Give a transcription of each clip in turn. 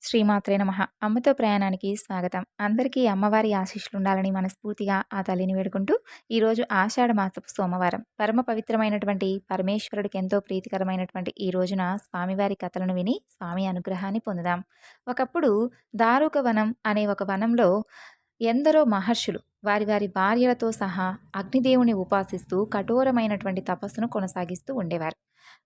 శ్రీమాత్రే నమః. అమ్మతో ప్రయాణానికి స్వాగతం. అందరికీ అమ్మవారి ఆశీస్సులుండాలని మనస్ఫూర్తిగా ఆ తల్లిని వేడుకుంటూ, ఈరోజు ఆషాఢ మాసపు సోమవారం. పరమ పవిత్రమైనటువంటి పరమేశ్వరుడికి ఎంతో ప్రీతికరమైనటువంటి ఈ రోజున స్వామివారి కథలను విని స్వామి అనుగ్రహాన్ని పొందుదాం. ఒకప్పుడు దారుక వనం అనే ఒక వనంలో ఎందరో మహర్షులు వారి వారి భార్యలతో సహా అగ్నిదేవుని ఉపాసిస్తూ కఠోరమైనటువంటి తపస్సును కొనసాగిస్తూ ఉండేవారు.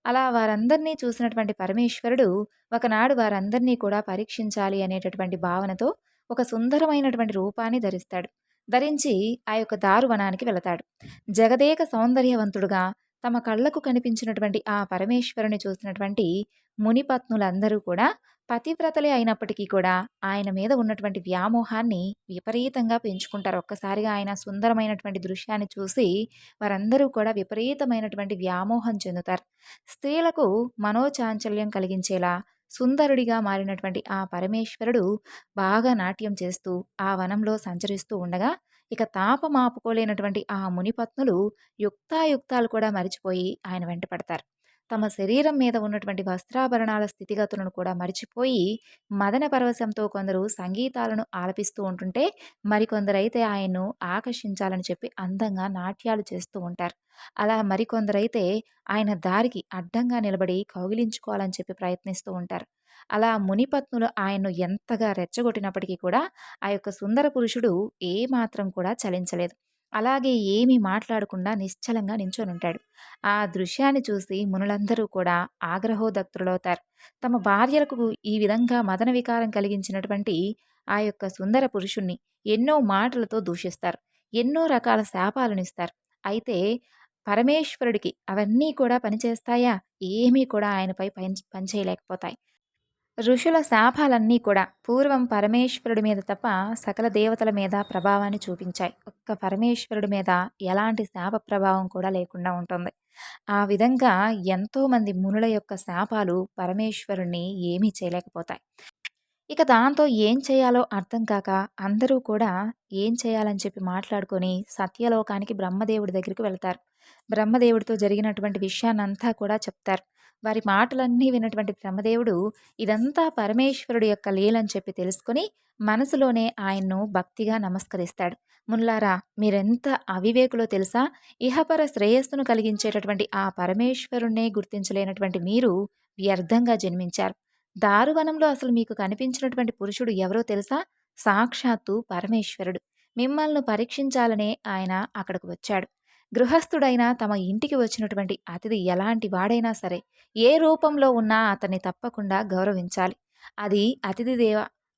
అలా వారందరినీ చూసినటువంటి పరమేశ్వరుడు ఒకనాడు వారందరినీ కూడా పరీక్షించాలి అనేటటువంటి భావనతో ఒక సుందరమైనటువంటి రూపాన్ని ధరిస్తాడు. ధరించి ఆ యొక్క దారువనానికి వెళతాడు. జగదేక సౌందర్యవంతుడుగా తమ కళ్ళకు కనిపించినటువంటి ఆ పరమేశ్వరుని చూసినటువంటి మునిపత్నులందరూ కూడా పతివ్రతలే అయినప్పటికీ కూడా ఆయన మీద ఉన్నటువంటి వ్యామోహాన్ని విపరీతంగా పెంచుకుంటారు. ఒక్కసారిగా ఆయన సుందరమైనటువంటి దృశ్యాన్ని చూసి వారందరూ కూడా విపరీతమైనటువంటి వ్యామోహం చెందుతారు. స్త్రీలకు మనోచాంచల్యం కలిగించేలా సుందరుడిగా మారినటువంటి ఆ పరమేశ్వరుడు బాగా నాట్యం చేస్తూ ఆ వనంలో సంచరిస్తూ ఉండగా ఇక తాపమాపుకోలేనటువంటి ఆ మునిపత్నులు యుక్తాయుక్తాలు కూడా మరిచిపోయి ఆయన వెంట పడతారు. తమ శరీరం మీద ఉన్నటువంటి వస్త్రాభరణాల స్థితిగతులను కూడా మరిచిపోయి మదన పరవశంతో కొందరు సంగీతాలను ఆలపిస్తూ ఉంటుంటే మరికొందరైతే ఆయన్ను ఆకర్షించాలని చెప్పి అందంగా నాట్యాలు చేస్తూ ఉంటారు. అలా మరికొందరైతే ఆయన దారికి అడ్డంగా నిలబడి కౌగిలించుకోవాలని చెప్పి ప్రయత్నిస్తూ ఉంటారు. అలా మునిపత్నులు ఆయన్ను ఎంతగా రెచ్చగొట్టినప్పటికీ కూడా ఆ యొక్క సుందర పురుషుడు ఏమాత్రం కూడా చలించలేదు. అలాగే ఏమీ మాట్లాడకుండా నిశ్చలంగా నించొనుంటాడు. ఆ దృశ్యాన్ని చూసి మునులందరూ కూడా ఆగ్రహోదగ్ధులవుతారు. తమ భార్యలకు ఈ విధంగా మదన వికారం కలిగించినటువంటి ఆ యొక్క సుందర పురుషుణ్ణి ఎన్నో మాటలతో దూషిస్తారు. ఎన్నో రకాల శాపాలనిస్తారు. అయితే పరమేశ్వరుడికి అవన్నీ కూడా పనిచేస్తాయా? ఏమీ కూడా ఆయనపై పనిచేయలేకపోతాయి. ఋషుల శాపాలన్నీ కూడా పూర్వం పరమేశ్వరుడి మీద తప్ప సకల దేవతల మీద ప్రభావాన్ని చూపించాయి. ఒక్క పరమేశ్వరుడి మీద ఎలాంటి శాప ప్రభావం కూడా లేకుండా ఉంటుంది. ఆ విధంగా ఎంతోమంది మునుల యొక్క శాపాలు పరమేశ్వరుణ్ణి ఏమీ చేయలేకపోతాయి. ఇక దాంతో ఏం చేయాలో అర్థం కాక అందరూ కూడా ఏం చేయాలని చెప్పి మాట్లాడుకొని సత్యలోకానికి బ్రహ్మదేవుడి దగ్గరికి వెళ్తారు. బ్రహ్మదేవుడితో జరిగినటువంటి విషయాన్నంతా కూడా చెప్తారు. వారి మాటలన్నీ విన్నటువంటి బ్రహ్మదేవుడు ఇదంతా పరమేశ్వరుడి యొక్క లీలని చెప్పి తెలుసుకొని మనసులోనే ఆయన్ను భక్తిగా నమస్కరిస్తాడు. ముల్లారా, మీరెంత అవివేకులో తెలుసా? ఇహపర శ్రేయస్సును కలిగించేటటువంటి ఆ పరమేశ్వరుణ్ణే గుర్తించలేనటువంటి మీరు వ్యర్థంగా జన్మించారు. దారువనంలో అసలు మీకు కనిపించినటువంటి పురుషుడు ఎవరో తెలుసా? సాక్షాత్తు పరమేశ్వరుడు. మిమ్మల్ని పరీక్షించాలనే ఆయన అక్కడికి వచ్చాడు. గృహస్థుడైన తమ ఇంటికి వచ్చినటువంటి అతిథి ఎలాంటి వాడైనా సరే, ఏ రూపంలో ఉన్నా అతన్ని తప్పకుండా గౌరవించాలి. అది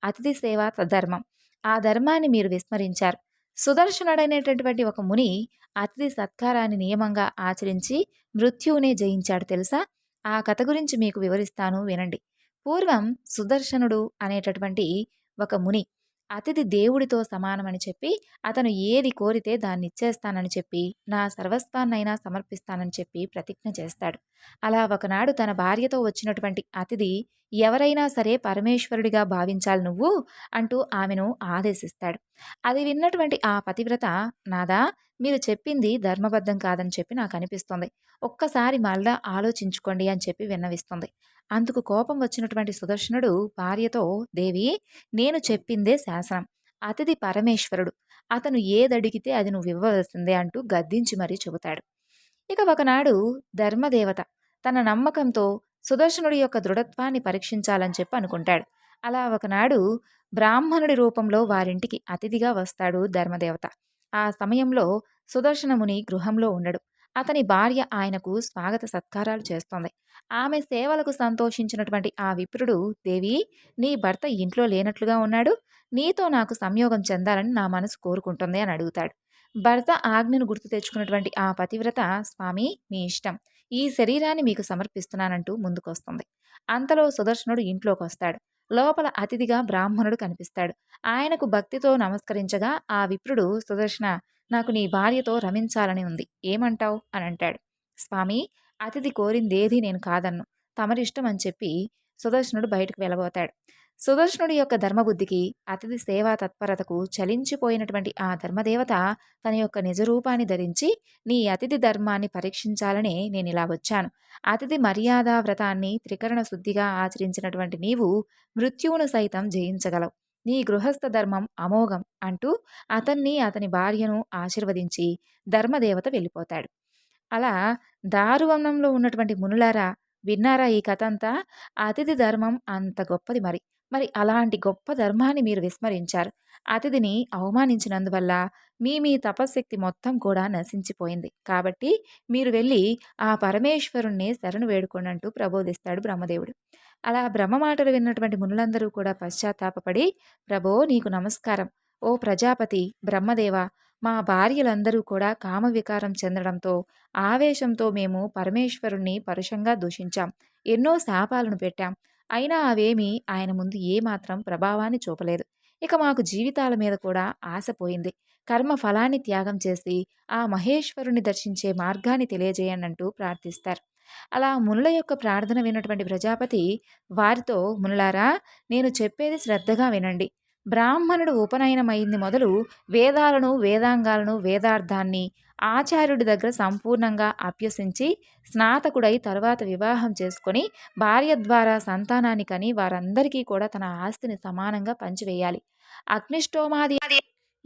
అతిథి సేవ ధర్మం. ఆ ధర్మాన్ని మీరు విస్మరించారు. సుదర్శనుడైనటువంటి ఒక ముని అతిథి సత్కారాన్ని నియమంగా ఆచరించి మృత్యువునే జయించాడు తెలుసా? ఆ కథ గురించి మీకు వివరిస్తాను వినండి. పూర్వం సుదర్శనుడు అనేటటువంటి ఒక ముని అతిథి దేవుడితో సమానమని చెప్పి అతను ఏది కోరితే దాన్ని ఇచ్చేస్తానని చెప్పి నా సర్వస్వాన్నైనా సమర్పిస్తానని చెప్పి ప్రతిజ్ఞ చేస్తాడు. అలా ఒకనాడు తన భార్యతో వచ్చినటువంటి అతిథి ఎవరైనా సరే పరమేశ్వరుడిగా భావించాలి నువ్వు అంటూ ఆమెను ఆదేశిస్తాడు. అది విన్నటువంటి ఆ పతివ్రత, నాదా, మీరు చెప్పింది ధర్మబద్ధం కాదని చెప్పి నాకు అనిపిస్తుంది. ఒక్కసారి మళ్ళా ఆలోచించుకోండి అని చెప్పి విన్నవిస్తుంది. అందుకు కోపం వచ్చినటువంటి సుదర్శనుడు భార్యతో, దేవి, నేను చెప్పిందే శాసనం. అతిథి పరమేశ్వరుడు. అతను ఏదడిగితే అది నువ్వివ్వవలసిందే అంటూ గద్దించి మరీ చెబుతాడు. ఇక ఒకనాడు ధర్మదేవత తన నమ్మకంతో సుదర్శనుడి యొక్క దృఢత్వాన్ని పరీక్షించాలని చెప్పి అనుకుంటాడు. అలా ఒకనాడు బ్రాహ్మణుడి రూపంలో వారింటికి అతిథిగా వస్తాడు ధర్మదేవత. ఆ సమయంలో సుదర్శనముని గృహంలో ఉండడు. అతని భార్య ఆయనకు స్వాగత సత్కారాలు చేస్తోంది. ఆమె సేవలకు సంతోషించినటువంటి ఆ విప్రుడు, దేవి, నీ భర్త ఇంట్లో లేనట్లుగా ఉన్నాడు. నీతో నాకు సంయోగం చెందాలని నా మనసు కోరుకుంటుంది అని అడుగుతాడు. భర్త ఆజ్ఞను గుర్తు తెచ్చుకున్నటువంటి ఆ పతివ్రత, స్వామి, మీ ఇష్టం. ఈ శరీరాన్ని మీకు సమర్పిస్తున్నానంటూ ముందుకొస్తుంది. అంతలో సుదర్శనుడు ఇంట్లోకొస్తాడు. లోపల అతిథిగా బ్రాహ్మణుడు కనిపిస్తాడు. ఆయనకు భక్తితో నమస్కరించగా ఆ విప్రుడు, సుదర్శన, నాకు నీ భార్యతో రమించాలని ఉంది, ఏమంటావ్ అని అంటాడు. స్వామి, అతిథి కోరిందేది నేను కాదన్ను. తమరిష్టం అని చెప్పి సుదర్శనుడు బయటకు వెళ్ళబోతాడు. సుదర్శనుడి యొక్క ధర్మబుద్ధికి, అతిథి సేవా తత్పరతకు చలించిపోయినటువంటి ఆ ధర్మదేవత తన యొక్క నిజరూపాన్ని ధరించి, నీ అతిథి ధర్మాన్ని పరీక్షించాలనే నేనిలా వచ్చాను. అతిథి మర్యాదా వ్రతాన్ని త్రికరణ శుద్ధిగా ఆచరించినటువంటి నీవు మృత్యువును సైతం జయించగలవు. నీ గృహస్థ ధర్మం అమోఘం అంటూ అతన్ని, అతని భార్యను ఆశీర్వదించి ధర్మదేవత వెళ్ళిపోతాడు. అలా దారువనంలో ఉన్నటువంటి మునులారా, విన్నారా ఈ కథంతా? అతిథి ధర్మం అంత గొప్పది మరి. మరి అలాంటి గొప్ప ధర్మాన్ని మీరు విస్మరించారు. అతిథిని అవమానించినందువల్ల మీ తపశ్శక్తి మొత్తం కూడా నశించిపోయింది. కాబట్టి మీరు వెళ్ళి ఆ పరమేశ్వరుణ్ణి శరణు వేడుకోనంటూ ప్రబోధిస్తాడు బ్రహ్మదేవుడు. అలా బ్రహ్మ మాటలు విన్నటువంటి మునులందరూ కూడా పశ్చాత్తాపపడి, ప్రభో నీకు నమస్కారం. ఓ ప్రజాపతి బ్రహ్మదేవ, మా భార్యలందరూ కూడా కామవికారం చెందడంతో, ఆవేశంతో మేము పరమేశ్వరుణ్ణి పరుషంగా దూషించాం. ఎన్నో శాపాలను పెట్టాం. అయినా అవేమీ ఆయన ముందు ఏమాత్రం ప్రభావాన్ని చూపలేదు. ఇక మాకు జీవితాల మీద కూడా ఆశ పోయింది. కర్మ ఫలాన్ని త్యాగం చేసి ఆ మహేశ్వరుని దర్శించే మార్గాన్ని తెలియజేయనంటూ ప్రార్థిస్తారు. అలా మునుల యొక్క ప్రార్థన విన్నటువంటి ప్రజాపతి వారితో, మునులారా, నేను చెప్పేది శ్రద్ధగా వినండి. బ్రాహ్మణుడు ఉపనయనమైంది మొదలు వేదాలను, వేదాంగాలను, వేదార్థాన్ని ఆచార్యుడి దగ్గర సంపూర్ణంగా అభ్యసించి స్నాతకుడై తరువాత వివాహం చేసుకొని భార్య ద్వారా సంతానాన్ని కని వారందరికీ కూడా తన ఆస్తిని సమానంగా పంచివేయాలి. అగ్నిష్టోమాది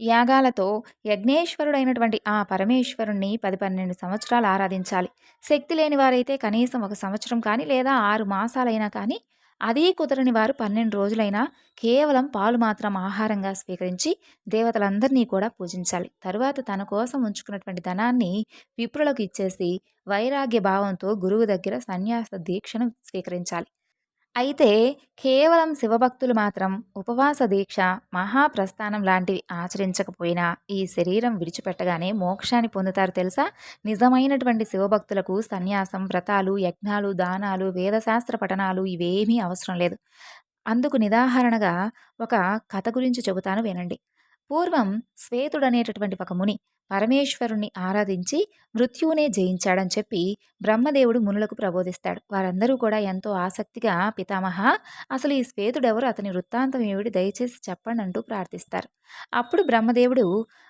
యాగాలతో యజ్ఞేశ్వరుడైనటువంటి ఆ పరమేశ్వరుణ్ణి 10-12 సంవత్సరాలు ఆరాధించాలి. శక్తి లేని వారైతే కనీసం 1 సంవత్సరం కానీ లేదా 6 మాసాలైనా కానీ, అదీ కుదరని వారు 12 రోజులైనా కేవలం పాలు మాత్రం ఆహారంగా స్వీకరించి దేవతలందరినీ కూడా పూజించాలి. తరువాత తన కోసం ఉంచుకున్నటువంటి ధనాన్ని విప్రులకు ఇచ్చేసి వైరాగ్య భావంతో గురువు దగ్గర సన్యాస దీక్షను స్వీకరించాలి. అయితే కేవలం శివభక్తులు మాత్రం ఉపవాస దీక్ష, మహాప్రస్థానం లాంటివి ఆచరించకపోయినా ఈ శరీరం విడిచిపెట్టగానే మోక్షాన్ని పొందుతారు తెలుసా? నిజమైనటువంటి శివభక్తులకు సన్యాసం, వ్రతాలు, యజ్ఞాలు, దానాలు, వేదశాస్త్ర పఠనాలు ఇవేమీ అవసరం లేదు. అందుకు నిదాహరణగా ఒక కథ గురించి చెబుతాను వినండి. పూర్వం శ్వేతుడనేటటువంటి ఒక ముని పరమేశ్వరుణ్ణి ఆరాధించి మృత్యువునే జయించాడని చెప్పి బ్రహ్మదేవుడు మునులకు ప్రబోధిస్తాడు. వారందరూ కూడా ఎంతో ఆసక్తిగా, పితామహ, అసలు ఈ శ్వేతుడెవరు, అతని వృత్తాంతం ఏమిటి, దయచేసి చెప్పండి అంటూ ప్రార్థిస్తారు. అప్పుడు బ్రహ్మదేవుడు,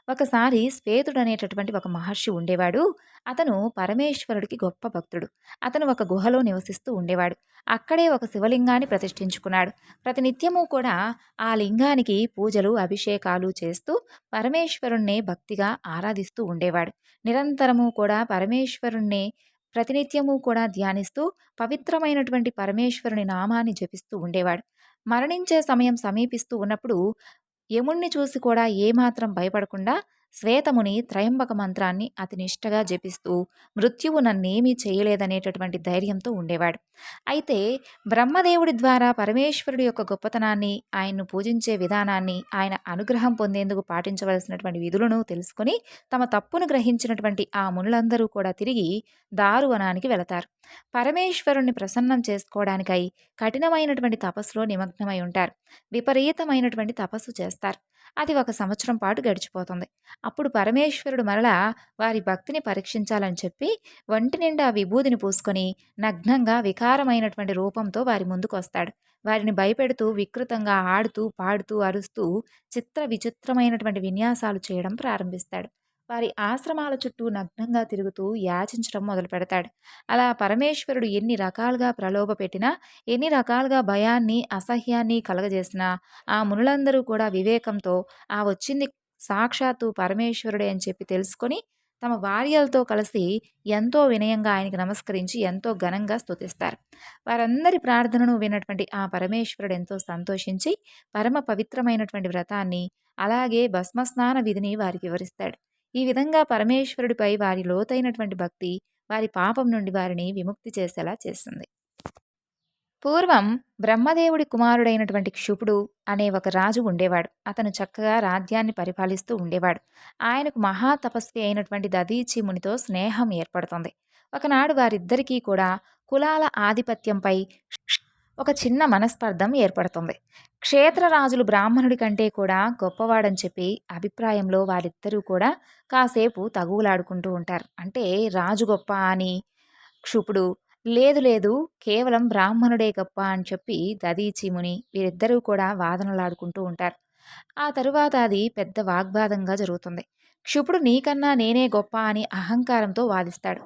ఒకసారి శ్వేతుడు అనేటటువంటి ఒక మహర్షి ఉండేవాడు. అతను పరమేశ్వరుడికి గొప్ప భక్తుడు. అతను ఒక గుహలో నివసిస్తూ ఉండేవాడు. అక్కడే ఒక శివలింగాన్ని ప్రతిష్ఠించుకున్నాడు. ప్రతినిత్యము కూడా ఆ లింగానికి పూజలు, అభిషేకాలు చేస్తూ పరమేశ్వరుణ్ణే భక్తిగా ఆరాధిస్తూ ఉండేవాడు. నిరంతరము కూడా పరమేశ్వరుణ్ణే ప్రతినిత్యము కూడా ధ్యానిస్తూ పవిత్రమైనటువంటి పరమేశ్వరుని నామాన్ని జపిస్తూ ఉండేవాడు. మరణించే సమయం సమీపిస్తూ ఉన్నప్పుడు యముణ్ణి చూసి కూడా ఏమాత్రం భయపడకుండా శ్వేతముని త్రయంబక మంత్రాన్ని అతి నిష్టగా జపిస్తూ మృత్యువు నన్నేమీ చేయలేదనేటటువంటి ధైర్యంతో ఉండేవాడు. అయితే బ్రహ్మదేవుడి ద్వారా పరమేశ్వరుడి యొక్క గొప్పతనాన్ని, ఆయన్ను పూజించే విధానాన్ని, ఆయన అనుగ్రహం పొందేందుకు పాటించవలసినటువంటి విధులను తెలుసుకుని తమ తప్పును గ్రహించినటువంటి ఆ మునులందరూ కూడా తిరిగి దారువనానికి వెళతారు. పరమేశ్వరుణ్ణి ప్రసన్నం చేసుకోవడానికై కఠినమైనటువంటి తపస్సులో నిమగ్నమై ఉంటారు. విపరీతమైనటువంటి తపస్సు చేస్తారు. అది 1 సంవత్సరం పాటు గడిచిపోతుంది. అప్పుడు పరమేశ్వరుడు మరలా వారి భక్తిని పరీక్షించాలని చెప్పి ఒంటి నిండా విభూదిని పూసుకొని నగ్నంగా వికారమైనటువంటి రూపంతో వారి ముందుకు వస్తాడు. వారిని భయపెడుతూ వికృతంగా ఆడుతూ, పాడుతూ, అరుస్తూ చిత్ర విచిత్రమైనటువంటి విన్యాసాలు చేయడం ప్రారంభిస్తాడు. వారి ఆశ్రమాల చుట్టూ నగ్నంగా తిరుగుతూ యాచించడం మొదలు పెడతాడు. అలా పరమేశ్వరుడు ఎన్ని రకాలుగా ప్రలోభ పెట్టినా, ఎన్ని రకాలుగా భయాన్ని, అసహ్యాన్ని కలగజేసినా ఆ మునులందరూ కూడా వివేకంతో ఆ వచ్చింది సాక్షాత్తు పరమేశ్వరుడే అని చెప్పి తెలుసుకొని తమ భార్యలతో కలిసి ఎంతో వినయంగా ఆయనకి నమస్కరించి ఎంతో ఘనంగా స్తుతిస్తారు. వారందరి ప్రార్థనను విన్నటువంటి ఆ పరమేశ్వరుడు ఎంతో సంతోషించి పరమ పవిత్రమైనటువంటి వ్రతాన్ని, అలాగే భస్మస్నాన విధిని వారికి వివరిస్తాడు. ఈ విధంగా పరమేశ్వరుడిపై వారి లోతైనటువంటి భక్తి వారి పాపం నుండి వారిని విముక్తి చేసేలా చేస్తుంది. పూర్వం బ్రహ్మదేవుడి కుమారుడైనటువంటి క్షుపుడు అనే ఒక రాజు ఉండేవాడు. అతను చక్కగా రాజ్యాన్ని పరిపాలిస్తూ ఉండేవాడు. ఆయనకు మహా తపస్వి అయినటువంటి దధీచి మునితో స్నేహం ఏర్పడుతుంది. ఒకనాడు వారిద్దరికీ కూడా కులాల ఆధిపత్యంపై ఒక చిన్న మనస్పర్ధం ఏర్పడుతుంది. క్షేత్రరాజులు బ్రాహ్మణుడి కంటే కూడా గొప్పవాడని చెప్పి అభిప్రాయంలో వారిద్దరూ కూడా కాసేపు తగువులాడుకుంటూ ఉంటారు. అంటే రాజు గొప్ప అని క్షుపుడు, లేదు లేదు, కేవలం బ్రాహ్మణుడే గొప్ప అని చెప్పి దధీచి ముని వీరిద్దరూ కూడా వాదనలాడుకుంటూ ఉంటారు. ఆ తరువాత అది పెద్ద వాగ్వాదంగా జరుగుతుంది. క్షుపుడు నీకన్నా నేనే గొప్ప అని అహంకారంతో వాదిస్తాడు.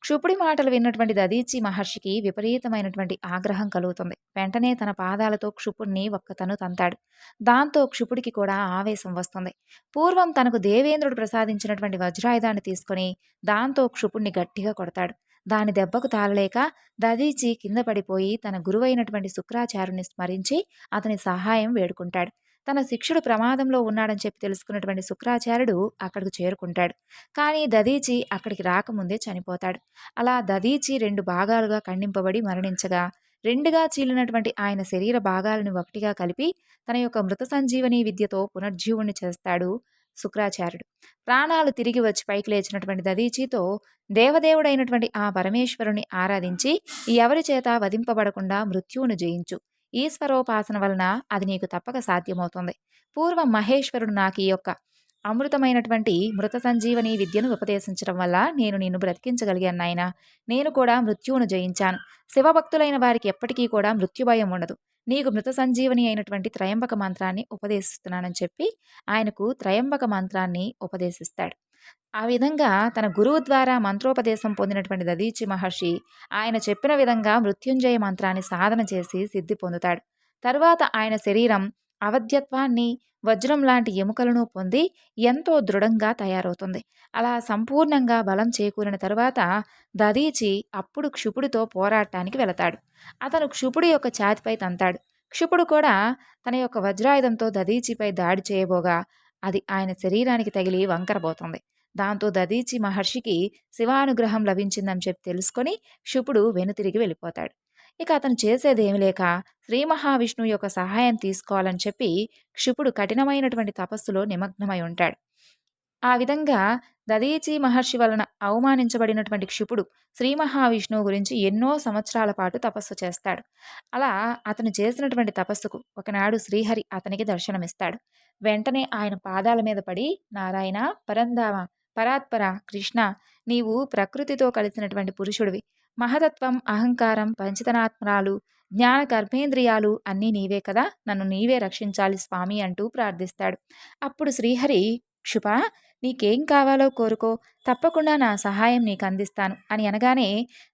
క్షుపుడి మాటలు విన్నటువంటి దధీచి మహర్షికి విపరీతమైనటువంటి ఆగ్రహం కలుగుతుంది. వెంటనే తన పాదాలతో క్షుపుడిని ఒక్క తను తంతాడు. దాంతో క్షుపుడికి కూడా ఆవేశం వస్తుంది. పూర్వం తనకు దేవేంద్రుడు ప్రసాదించినటువంటి వజ్రాయుధాన్ని తీసుకొని దాంతో క్షుపుడిని గట్టిగా కొడతాడు. దాని దెబ్బకు తాళలేక దధీచి కింద పడిపోయి తన గురువైనటువంటి శుక్రాచార్యుని స్మరించి అతని సహాయం వేడుకుంటాడు. తన శిష్యుడు ప్రమాదంలో ఉన్నాడని చెప్పి తెలుసుకున్నటువంటి శుక్రాచార్యుడు అక్కడికి చేరుకుంటాడు. కానీ దధీచి అక్కడికి రాకముందే చనిపోతాడు. అలా దధీచి 2 భాగాలుగా ఖండింపబడి మరణించగా, 2గా చీలినటువంటి ఆయన శరీర భాగాలను ఒకటిగా కలిపి తన యొక్క మృత సంజీవని విద్యతో పునర్జీవుణ్ణి చేస్తాడు శుక్రాచార్యుడు. ప్రాణాలు తిరిగి వచ్చి పైకి లేచినటువంటి దధీచితో దేవదేవుడైనటువంటి ఆ పరమేశ్వరుని ఆరాధించి ఎవరి చేత వధింపబడకుండా మృత్యువును జయించు. ఈశ్వరోపాసన వలన అది నీకు తప్పక సాధ్యమవుతుంది. పూర్వం మహేశ్వరుడు నాకు ఈ యొక్క అమృతమైనటువంటి మృత సంజీవని విద్యను ఉపదేశించడం వల్ల నేను నిన్ను బ్రతికించగలిగాను నాయనా. నేను కూడా మృత్యువును జయించాను. శివభక్తులైన వారికి ఎప్పటికీ కూడా మృత్యుభయం ఉండదు. నీకు మృత సంజీవని అయినటువంటి త్రయంబక మంత్రాన్ని ఉపదేశిస్తున్నానని చెప్పి ఆయనకు త్రయంబక మంత్రాన్ని ఉపదేశిస్తాడు. ఆ విధంగా తన గురువు ద్వారా మంత్రోపదేశం పొందినటువంటి దధీచి మహర్షి ఆయన చెప్పిన విధంగా మృత్యుంజయ మంత్రాన్ని సాధన చేసి సిద్ధి పొందుతాడు. తరువాత ఆయన శరీరం అవధ్యత్వాన్ని, వజ్రం లాంటి ఎముకలను పొంది ఎంతో దృఢంగా తయారవుతుంది. అలా సంపూర్ణంగా బలం చేకూరిన తరువాత దధీచి అప్పుడు క్షుపుడితో పోరాటానికి వెళతాడు. అతను క్షుపుడి యొక్క ఛాతిపై తంతాడు. క్షుపుడు కూడా తన యొక్క వజ్రాయుధంతో దధీచిపై దాడి చేయబోగా అది ఆయన శరీరానికి తగిలి వంకరబోతుంది. దాంతో దధీచి మహర్షికి శివానుగ్రహం లభించిందని చెప్పి తెలుసుకొని క్షుపుడు వెనుతిరిగి వెళ్ళిపోతాడు. ఇక అతను చేసేదేమి లేక శ్రీ మహావిష్ణువు యొక్క సహాయం తీసుకోవాలని చెప్పి క్షుపుడు కఠినమైనటువంటి తపస్సులో నిమగ్నమై ఉంటాడు. ఆ విధంగా దధీచి మహర్షి వలన అవమానించబడినటువంటి క్షుపుడు శ్రీ మహావిష్ణువు గురించి ఎన్నో సంవత్సరాల పాటు తపస్సు చేస్తాడు. అలా అతను చేసినటువంటి తపస్సుకు ఒకనాడు శ్రీహరి అతనికి దర్శనమిస్తాడు. వెంటనే ఆయన పాదాల మీద పడి, నారాయణ, పరంధామ, పరాత్పర, కృష్ణ, నీవు ప్రకృతితో కలిసినటువంటి పురుషుడివి. మహతత్వం, అహంకారం, పంచతనాత్మరాలు, జ్ఞాన కర్మేంద్రియాలు అన్నీ నీవే కదా, నన్ను నీవే రక్షించాలి స్వామి అంటూ ప్రార్థిస్తాడు. అప్పుడు శ్రీహరి, క్షుప, నీకేం కావాలో కోరుకో, తప్పకుండా నా సహాయం నీకు అందిస్తాను అని అనగానే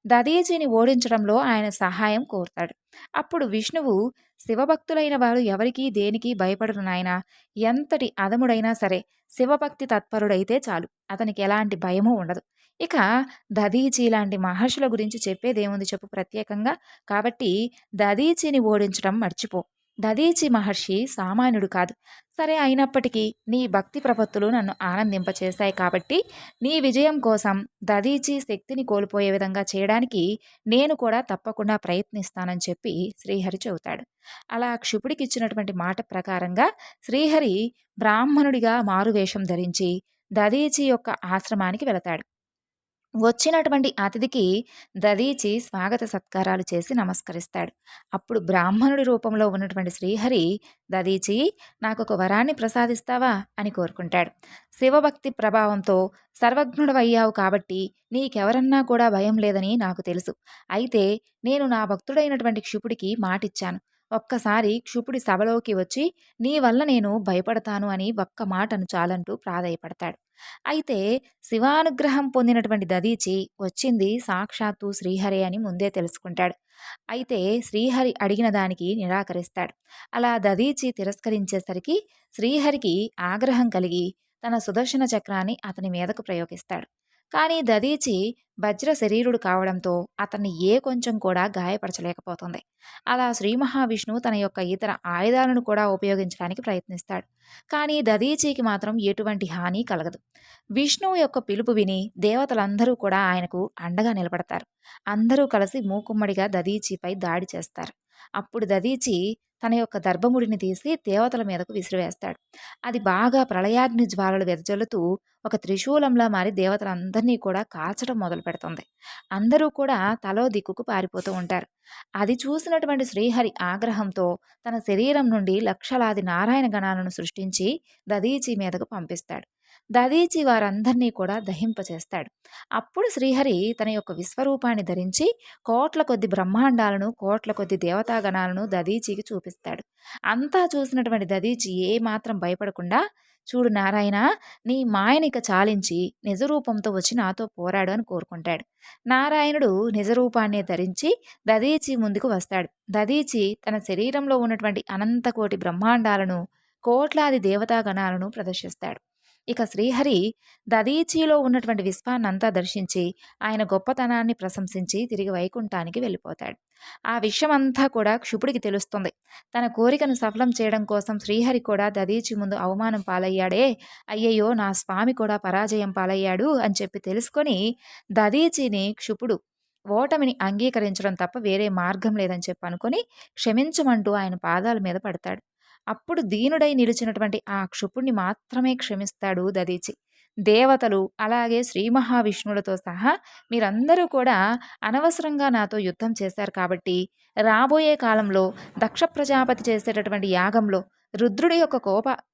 దధీచిని ఓడించడంలో ఆయన సహాయం కోరుతాడు. అప్పుడు విష్ణువు, శివభక్తులైన వారు ఎవరికీ దేనికి భయపడరు నాయనా. ఎంతటి అధముడైనా సరే శివభక్తి తత్పరుడైతే చాలు, అతనికి ఎలాంటి భయమూ ఉండదు. ఇక దధీచి లాంటి మహర్షుల గురించి చెప్పేదేముంది చెప్పు ప్రత్యేకంగా. కాబట్టి దధీచిని ఓడించడం మర్చిపో. దధీచి మహర్షి సామాన్యుడు కాదు. సరే, అయినప్పటికీ నీ భక్తి ప్రపత్తులు నన్ను ఆనందింపచేశాయి కాబట్టి నీ విజయం కోసం దధీచి శక్తిని కోల్పోయే విధంగా చేయడానికి నేను కూడా తప్పకుండా ప్రయత్నిస్తానని చెప్పి శ్రీహరి చెబుతాడు. అలా క్షుపుడికి ఇచ్చినటువంటి మాట ప్రకారంగా శ్రీహరి బ్రాహ్మణుడిగా మారువేషం ధరించి దధీచి యొక్క ఆశ్రమానికి వెళతాడు. వచ్చినటువంటి అతిథికి దధీచి స్వాగత సత్కారాలు చేసి నమస్కరిస్తాడు. అప్పుడు బ్రాహ్మణుడి రూపంలో ఉన్నటువంటి శ్రీహరి, దధీచి, నాకొక వరాన్ని ప్రసాదిస్తావా అని కోరుకుంటాడు. శివభక్తి ప్రభావంతో సర్వజ్ఞుడవయ్యావు కాబట్టి నీకెవరన్నా కూడా భయం లేదని నాకు తెలుసు. అయితే నేను నా భక్తుడైనటువంటి క్షుపుడికి మాటిచ్చాను. ఒక్కసారి క్షుపుడి సభలోకి వచ్చి నీ వల్ల నేను భయపడతాను అని ఒక్క మాటను చాలంటూ ప్రాధేయపడతాడు. అయితే శివానుగ్రహం పొందినటువంటి దధీచి వచ్చింది సాక్షాత్తు శ్రీహరి అని ముందే తెలుసుకుంటాడు. అయితే శ్రీహరి అడిగిన దానికి నిరాకరిస్తాడు. అలా దధీచి తిరస్కరించేసరికి శ్రీహరికి ఆగ్రహం కలిగి తన సుదర్శన చక్రాన్ని అతని మీదకు ప్రయోగిస్తాడు. కానీ దధీచి వజ్ర శరీరుడు కావడంతో అతన్ని ఏ కొంచెం కూడా గాయపరచలేకపోతుంది. అలా శ్రీ మహావిష్ణువు తన యొక్క ఇతర ఆయుధాలను కూడా ఉపయోగించడానికి ప్రయత్నిస్తాడు. కానీ దధీచికి మాత్రం ఎటువంటి హాని కలగదు. విష్ణువు యొక్క పిలుపు విని దేవతలందరూ కూడా ఆయనకు అండగా నిలబడతారు. అందరూ కలిసి మూకుమ్మడిగా దధీచిపై దాడి చేస్తారు. అప్పుడు దధీచి తన యొక్క దర్భముడిని తీసి దేవతల మీదకు విసిరివేస్తాడు. అది బాగా ప్రళయాగ్ని జ్వాలలు వెదజల్లుతూ ఒక త్రిశూలంలా మారి దేవతలందరినీ కూడా కాల్చడం మొదలు పెడుతుంది. అందరూ కూడా తలో దిక్కుకు పారిపోతూ ఉంటారు. అది చూసినటువంటి శ్రీహరి ఆగ్రహంతో తన శరీరం నుండి లక్షలాది నారాయణ గణాలను సృష్టించి దధీచి మీదకు పంపిస్తాడు. దధీచి వారందరినీ కూడా దహింపచేస్తాడు. అప్పుడు శ్రీహరి తన యొక్క విశ్వరూపాన్ని ధరించి కోట్ల కొద్ది బ్రహ్మాండాలను, కోట్ల కొద్ది దేవతాగణాలను దధీచికి చూపిస్తాడు. అంతా చూసినటువంటి దధీచి ఏమాత్రం భయపడకుండా, "చూడు నారాయణ, నీ మాయనిక చాలించి నిజరూపంతో వచ్చి నాతో పోరాడు" అని కోరుకుంటాడు. నారాయణుడు నిజరూపాన్నే ధరించి దధీచి ముందుకు వస్తాడు. దధీచి తన శరీరంలో ఉన్నటువంటి అనంతకోటి బ్రహ్మాండాలను, కోట్లాది దేవతాగణాలను ప్రదర్శిస్తాడు. ఇక శ్రీహరి దధీచిలో ఉన్నటువంటి విశ్వాన్నంతా దర్శించి ఆయన గొప్పతనాన్ని ప్రశంసించి తిరిగి వైకుంఠానికి వెళ్ళిపోతాడు. ఆ విషయమంతా కూడా క్షుపుడికి తెలుస్తుంది. తన కోరికను సఫలం చేయడం కోసం శ్రీహరి కూడా దధీచి ముందు అవమానం పాలయ్యాడే, అయ్యయ్యో నా స్వామి కూడా పరాజయం పాలయ్యాడు అని చెప్పి తెలుసుకొని దధీచిని క్షుపుడు ఓటమిని అంగీకరించడం తప్ప వేరే మార్గం లేదని చెప్పి అనుకొని క్షమించమంటూ ఆయన పాదాల మీద పడతాడు. అప్పుడు దీనుడై నిలిచినటువంటి ఆ క్షుపుణ్ణి మాత్రమే క్షమిస్తాడు దధీచి. దేవతలు అలాగే శ్రీ మహావిష్ణువులతో సహా మీరందరూ కూడా అనవసరంగా నాతో యుద్ధం చేశారు కాబట్టి రాబోయే కాలంలో దక్ష ప్రజాపతి చేసేటటువంటి యాగంలో రుద్రుడి యొక్క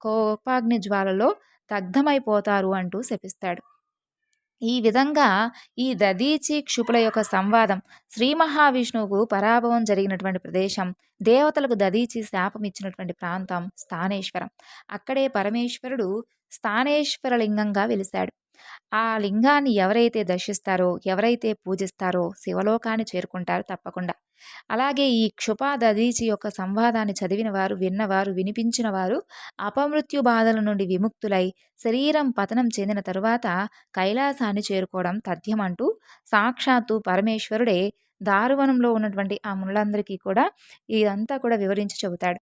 కోపాగ్ని జ్వాలలో దగ్ధమైపోతారు అంటూ శపిస్తాడు. ఈ విధంగా ఈ దధీచి క్షుపుల యొక్క సంవాదం, శ్రీ మహావిష్ణువుకు పరాభవం జరిగినటువంటి ప్రదేశం, దేవతలకు దధీచి శాపం ఇచ్చినటువంటి ప్రాంతం స్థానేశ్వరం. అక్కడే పరమేశ్వరుడు స్థానేశ్వర లింగంగా వెలిశాడు. ఆ లింగాన్ని ఎవరైతే దర్శిస్తారో, ఎవరైతే పూజిస్తారో శివలోకాన్ని చేరుకుంటారు తప్పకుండా. అలాగే ఈ క్షుపా దధీచి యొక్క సంవాదాన్ని చదివిన వారు, విన్నవారు, వినిపించిన వారు అపమృత్యు బాధల నుండి విముక్తులై శరీరం పతనం చెందిన తరువాత కైలాసాన్ని చేరుకోవడం తథ్యమంటూ సాక్షాత్తు పరమేశ్వరుడే దారువనంలో ఉన్నటువంటి ఆ మునులందరికీ కూడా ఇదంతా కూడా వివరించి చెబుతాడు.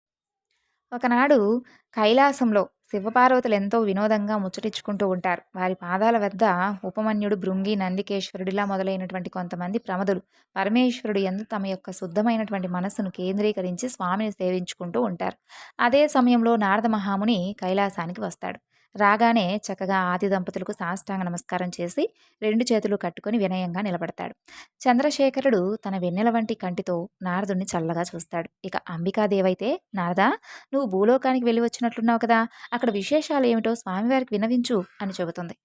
ఒకనాడు కైలాసంలో శివపార్వతులు ఎంతో వినోదంగా ముచ్చటించుకుంటూ ఉంటారు. వారి పాదాల వద్ద ఉపమన్యుడు, భృంగి, నందికేశ్వరుడిలా మొదలైనటువంటి కొంతమంది ప్రమదులు పరమేశ్వరుడు యందు తమ యొక్క శుద్ధమైనటువంటి మనస్సును కేంద్రీకరించి స్వామిని సేవించుకుంటూ ఉంటారు. అదే సమయంలో నారద మహాముని కైలాసానికి వస్తాడు. రాగానే చక్కగా ఆది దంపతులకు సాష్టాంగ నమస్కారం చేసి 2 చేతులు కట్టుకొని వినయంగా నిలబడతాడు. చంద్రశేఖరుడు తన వెన్నెల వంటి కంటితో నారదుడిని చల్లగా చూస్తాడు. ఇక అంబికాదేవైతే, "నారదా, నువ్వు భూలోకానికి వెళ్ళి వచ్చినట్లున్నావు కదా, అక్కడ విశేషాలు ఏమిటో స్వామివారికి విన్నవించు" అని చెబుతుంది.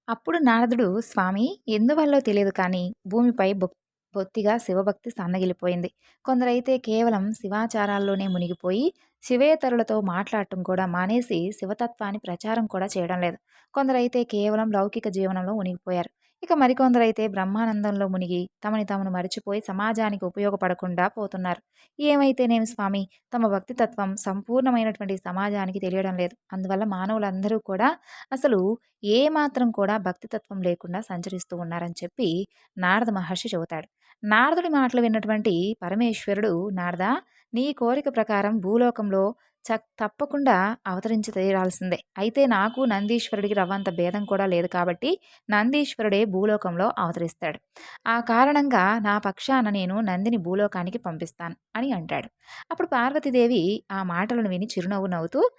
అప్పుడు నారదుడు, "స్వామి, ఎందువల్లో తెలియదు కానీ భూమిపై బొత్తిగా శివభక్తి సన్నగిలిపోయింది. కొందరైతే కేవలం శివాచారాల్లోనే మునిగిపోయి శివేతరులతో మాట్లాడటం కూడా మానేసి శివతత్వాన్ని ప్రచారం కూడా చేయడం లేదు. కొందరైతే కేవలం లౌకిక జీవనంలో మునిగిపోయారు. ఇక మరికొందరైతే బ్రహ్మానందంలో మునిగి తమని తామును మరిచిపోయి సమాజానికి ఉపయోగపడకుండా పోతున్నారు. ఏమైతేనేమి స్వామి, తమ భక్తితత్వం సంపూర్ణమైనటువంటి సమాజానికి తెలియడం లేదు. అందువల్ల మానవులందరూ కూడా అసలు ఏమాత్రం కూడా భక్తితత్వం లేకుండా సంచరిస్తూ ఉన్నారని చెప్పి నారద మహర్షి చెబుతాడు. నారదుడి మాటలు విన్నటువంటి పరమేశ్వరుడు, "నారదా, నీ కోరిక ప్రకారం భూలోకంలో తప్పకుండా అవతరించి తీరాల్సిందే. అయితే నాకు నందీశ్వరుడికి రవ్వంత భేదం కూడా లేదు కాబట్టి నందీశ్వరుడే భూలోకంలో అవతరిస్తాడు. ఆ కారణంగా నా పక్షాన నేను నందిని భూలోకానికి పంపిస్తాను" అని అంటాడు. అప్పుడు పార్వతీదేవి ఆ మాటలను విని చిరునవ్వు నవ్వుతూ,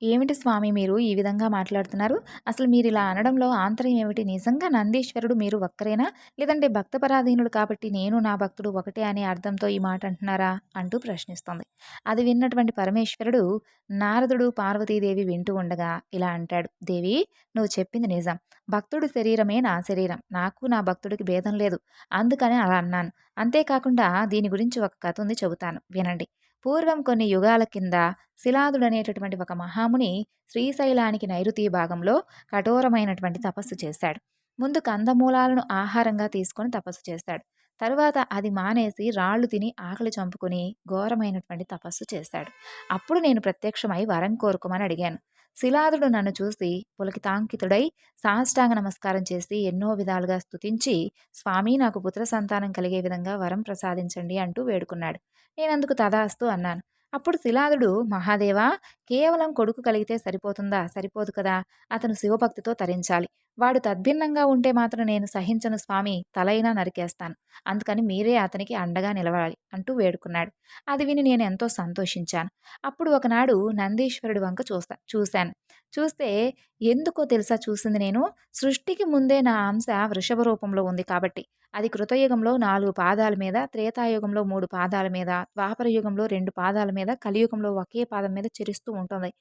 "ఏమిటి స్వామి మీరు ఈ విధంగా మాట్లాడుతున్నారు? అసలు మీరిలా అనడంలో ఆంతర్యం ఏమిటి? నిజంగా నందీశ్వరుడు మీరు ఒక్కరేనా? లేదంటే భక్తపరాధీనుడు కాబట్టి నేను నా భక్తుడు ఒకటే అనే అర్థంతో ఈ మాట అంటున్నారా?" అంటూ ప్రశ్నిస్తుంది. అది విన్నటువంటి పరమేశ్వరుడు నారదుడు, పార్వతీదేవి వింటూ ఉండగా ఇలా అంటాడు, "దేవి, నువ్వు చెప్పింది నిజం. భక్తుడి శరీరమే నా శరీరం. నాకు నా భక్తుడికి భేదం లేదు. అందుకని అలా అన్నాను. అంతేకాకుండా దీని గురించి ఒక కథ ఉంది, చెబుతాను వినండి. పూర్వం కొన్ని యుగాల కింద శిలాదుడనేటటువంటి ఒక మహాముని శ్రీశైలానికి నైరుతి భాగంలో కఠోరమైనటువంటి తపస్సు చేశాడు. ముందు కందమూలాలను ఆహారంగా తీసుకొని తపస్సు చేశాడు. తరువాత అది మానేసి రాళ్లు తిని ఆకలి చంపుకొని ఘోరమైనటువంటి తపస్సు చేశాడు. అప్పుడు నేను ప్రత్యక్షమై వరం కోరుకోమని అడిగాను. శిలాదుడు నన్ను చూసి పులకితాంకితుడై సాష్టాంగ నమస్కారం చేసి ఎన్నో విధాలుగా స్తుతించి, "స్వామి, నాకు పుత్ర సంతానం కలిగే విధంగా వరం ప్రసాదించండి" అంటూ వేడుకున్నాడు. నేనందుకు తదాస్తు అన్నాను. అప్పుడు శిలాదుడు, "మహాదేవా, కేవలం కొడుకు కలిగితే సరిపోతుందా? సరిపోదు కదా. అతను శివభక్తితో తరించాలి. వాడు తద్భిన్నంగా ఉంటే మాత్రం నేను సహించను స్వామి, తలైనా నరికేస్తాను. అందుకని మీరే అతనికి అండగా నిలవాలి" అంటూ వేడుకున్నాడు. అది విని నేను ఎంతో సంతోషించాను. అప్పుడు ఒకనాడు నందీశ్వరుడి వంక చూశాను. చూస్తే ఎందుకో తెలుసా చూసింది నేను? సృష్టికి ముందే నా అంశ వృషభ రూపంలో ఉంది కాబట్టి అది కృతయుగంలో 4 పాదాల మీద, త్రేతాయుగంలో 3 పాదాల మీద, ద్వాపర యుగంలో 2 పాదాల మీద, కలియుగంలో ఒకే పాదం మీద చరిస్తూ ఉంటుంది.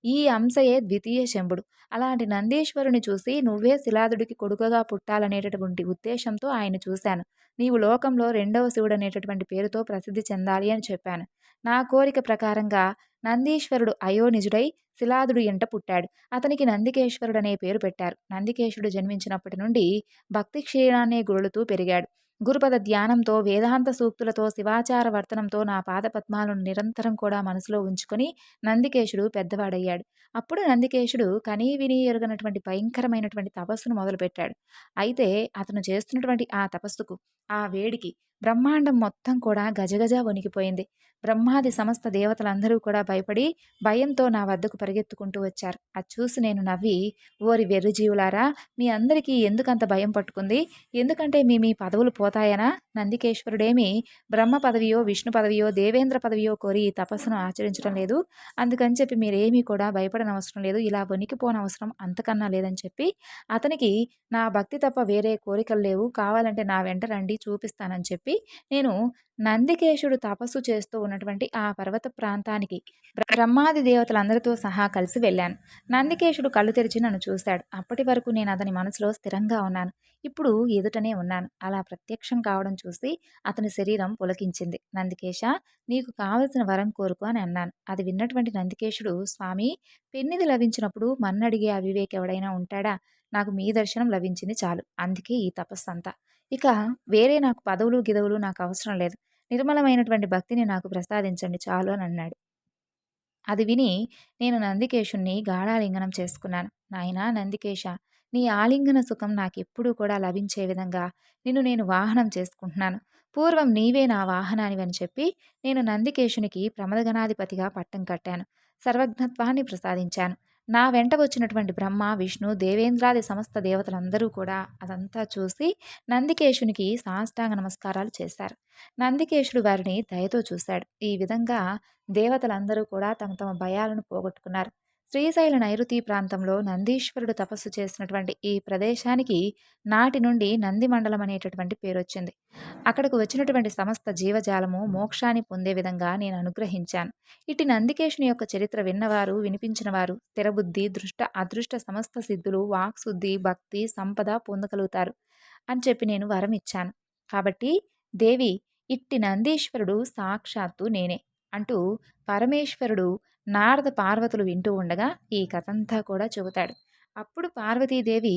ఈ అంశయే ద్వితీయ శంభుడు. అలాంటి నందీశ్వరుని చూసి నువ్వే శిలాదుడికి కొడుకుగా పుట్టాలనేటటువంటి ఉద్దేశంతో ఆయన్ని చూశాను. నీవు లోకంలో రెండవ శివుడనేటటువంటి పేరుతో ప్రసిద్ధి చెందాలి అని చెప్పాను. నా కోరిక ప్రకారంగా నందీశ్వరుడు అయోనిజుడై శిలాదుడు ఎంట పుట్టాడు. అతనికి నందికేశ్వరుడనే పేరు పెట్టారు. నందికేశుడు జన్మించినప్పటి నుండి భక్తి క్షీణాన్నే గురులుతూ పెరిగాడు. గురుపద ధ్యానంతో, వేదాంత సూక్తులతో, శివాచార వర్తనంతో నా పాదపద్మాలను నిరంతరం కూడా మనసులో ఉంచుకొని నందికేశుడు పెద్దవాడయ్యాడు. అప్పుడు నందికేశుడు కనీవినీ ఎరుగనటువంటి భయంకరమైనటువంటి తపస్సును మొదలుపెట్టాడు. అయితే అతను చేస్తున్నటువంటి ఆ తపస్సుకు, ఆ వేడికి బ్రహ్మాండం మొత్తం కూడా గజగజ వణికిపోయింది. బ్రహ్మాది సమస్త దేవతలందరూ కూడా భయపడి భయంతో నా వద్దకు పరిగెత్తుకుంటూ వచ్చారు. అది చూసి నేను నవ్వి, ఓరి వెర్రి జీవులారా, మీ అందరికీ ఎందుకంత భయం పట్టుకుంది? ఎందుకంటే మీ మీ పదవులు పోతాయనా? నందికేశ్వరుడేమి బ్రహ్మ పదవియో, విష్ణు పదవియో, దేవేంద్ర పదవియో కోరి ఈ తపస్సును ఆచరించడం లేదు. అందుకని చెప్పి మీరేమీ కూడా భయపడనవసరం లేదు. ఇలా వణికిపోనవసరం అంతకన్నా లేదని చెప్పి అతనికి నా భక్తి తప్ప వేరే కోరికలు లేవు. కావాలంటే నా వెంట రండి చూపిస్తానని చెప్పి నేను నందికేశుడు తపస్సు చేస్తూ ఉన్నటువంటి ఆ పర్వత ప్రాంతానికి బ్రహ్మాది దేవతలందరితో సహా కలిసి వెళ్ళాను. నందికేశుడు కళ్ళు తెరిచి నన్ను చూశాడు. అప్పటి వరకు నేను అతని మనసులో స్థిరంగా ఉన్నాను. ఇప్పుడు ఎదుటనే ఉన్నాను. అలా ప్రత్యక్షం కావడం చూసి అతని శరీరం పులకించింది. నందికేశ, నీకు కావలసిన వరం కోరుకో అని అన్నాను. అది విన్నటువంటి నందికేశుడు, స్వామి, పెన్నిది లభించినప్పుడు మన్నడిగే అవివేకి ఎవడైనా ఉంటాడా? నాకు మీ దర్శనం లభించింది చాలు. అందుకే ఈ తపస్సంతా. ఇక వేరే నాకు పదవులు గిదవులు నాకు అవసరం లేదు. నిర్మలమైనటువంటి భక్తిని నాకు ప్రసాదించండి చాలు అని అన్నాడు. అది విని నేను నందికేశుణ్ణి గాఢాలింగనం చేసుకున్నాను. నాయనా నందికేశ, నీ ఆలింగన సుఖం నాకెప్పుడూ కూడా లభించే విధంగా నిన్ను నేను వాహనం చేసుకుంటున్నాను. పూర్వం నీవే నా వాహనానివని చెప్పి నేను నందికేశునికి ప్రమదగణాధిపతిగా పట్టం కట్టాను. సర్వజ్ఞత్వాన్ని ప్రసాదించాను. నా వెంట వచ్చినటువంటి బ్రహ్మ, విష్ణు, దేవేంద్రాది సమస్త దేవతలందరూ కూడా అదంతా చూసి నందికేశునికి సాష్టాంగ నమస్కారాలు చేశారు. నందికేశుడు వారిని దయతో చూశాడు. ఈ విధంగా దేవతలందరూ కూడా తమ తమ భయాలను పోగొట్టుకున్నారు. శ్రీశైల నైరుతి ప్రాంతంలో నందీశ్వరుడు తపస్సు చేసినటువంటి ఈ ప్రదేశానికి నాటి నుండి నంది మండలం అనేటటువంటి పేరొచ్చింది. అక్కడకు వచ్చినటువంటి సమస్త జీవజాలము మోక్షాన్ని పొందే విధంగా నేను అనుగ్రహించాను. ఇటు నందికేశుని యొక్క చరిత్ర విన్నవారు, వినిపించిన వారు స్థిరబుద్ధి, దృష్ట, అదృష్ట సమస్త సిద్ధులు, వాక్శుద్ధి, భక్తి, సంపద పొందగలుగుతారు అని చెప్పి నేను వరం ఇచ్చాను. కాబట్టి దేవి, ఇట్టి నందీశ్వరుడు సాక్షాత్తు నేనే అంటూ పరమేశ్వరుడు నారద పార్వతులు వింటూ ఉండగా ఈ కథంతా కూడా చెబుతాడు. అప్పుడు పార్వతీదేవి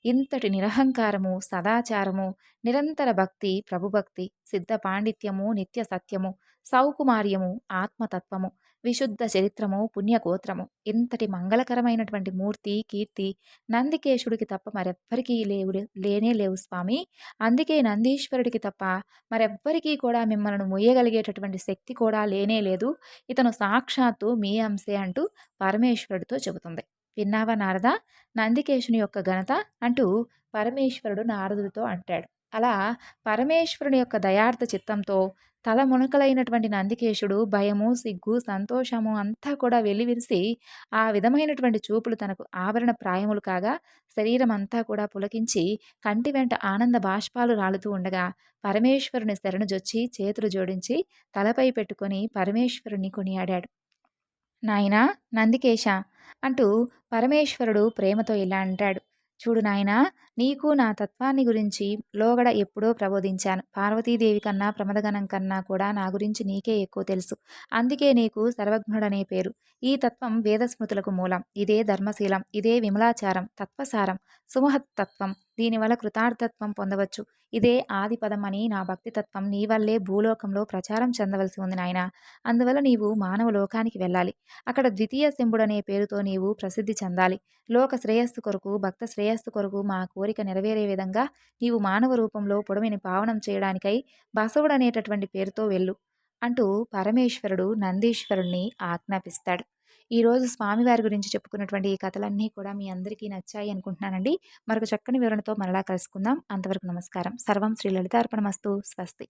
ఇంతటి నిరహంకారము, సదాచారము, నిరంతర భక్తి, ప్రభుభక్తి, సిద్ధ పాండిత్యము, నిత్య సత్యము, సౌకుమార్యము, ఆత్మతత్వము, విశుద్ధ చరిత్రము, పుణ్యగోత్రము, ఇంతటి మంగళకరమైనటువంటి మూర్తి, కీర్తి నందికేశుడికి తప్ప మరెవ్వరికీ లేనే లేవు స్వామి. అందుకే నందీశ్వరుడికి తప్ప మరెవ్వరికీ కూడా మిమ్మల్ని మొయ్యగలిగేటటువంటి శక్తి కూడా లేనే లేదు. ఇతను సాక్షాత్తు మీ అంశే అంటూ పరమేశ్వరుడితో చెబుతుంది. విన్నావా నారద, నందికేశుని యొక్క ఘనత అంటూ పరమేశ్వరుడు నారదుడితో అంటాడు. అలా పరమేశ్వరుని యొక్క దయార్థ చిత్తంతో తల మునకలైనటువంటి నందికేశుడు భయము, సిగ్గు, సంతోషము అంతా కూడా వెల్లివిరిసి ఆ విధమైనటువంటి చూపులు తనకు ఆభరణ ప్రాయములు కాగా శరీరం అంతా కూడా పులకించి కంటి వెంట ఆనంద బాష్పాలు రాలుతూ ఉండగా పరమేశ్వరుని శరణుజొచ్చి చేతులు జోడించి తలపై పెట్టుకొని పరమేశ్వరుని కొనియాడాడు. నాయనా నందికేశ అంటూ పరమేశ్వరుడు ప్రేమతో ఇలా అంటాడు. చూడు నాయనా, నీకు నా తత్వాన్ని గురించి లోగడ ఎప్పుడో ప్రబోధించాను. పార్వతీదేవి కన్నా ప్రమదగణం కన్నా కూడా నా గురించి నీకే ఎక్కువ తెలుసు. అందుకే నీకు సర్వజ్ఞుడనే పేరు. ఈ తత్వం వేదస్మృతులకు మూలం. ఇదే ధర్మశీలం, ఇదే విమలాచారం, తత్వసారం, సుమహత్తత్వం. దీనివల్ల కృతార్థత్వం పొందవచ్చు. ఇదే ఆదిపదం అని నా భక్తితత్వం నీ వల్లే భూలోకంలో ప్రచారం చెందవలసి ఉంది నాయన. అందువల్ల నీవు మానవ లోకానికి వెళ్ళాలి. అక్కడ ద్వితీయ శంభుడనే పేరుతో నీవు ప్రసిద్ధి చెందాలి. లోక శ్రేయస్సు కొరకు, భక్త శ్రేయస్సు కొరకు మా కోరిక నెరవేరే విధంగా నీవు మానవ రూపంలో పొడమిని పావనం చేయడానికై బసవుడనేటటువంటి పేరుతో వెళ్ళు అంటూ పరమేశ్వరుడు నందీశ్వరుణ్ణి ఆజ్ఞాపిస్తాడు. ఈరోజు స్వామివారి గురించి చెప్పుకున్నటువంటి ఈ కథలన్నీ కూడా మీ అందరికీ నచ్చాయి అనుకుంటున్నానండి. మరొక చక్కని వివరణతో మరలా కలుసుకుందాం. అంతవరకు నమస్కారం. సర్వం శ్రీ లలితార్పణమస్తు. స్వస్తి.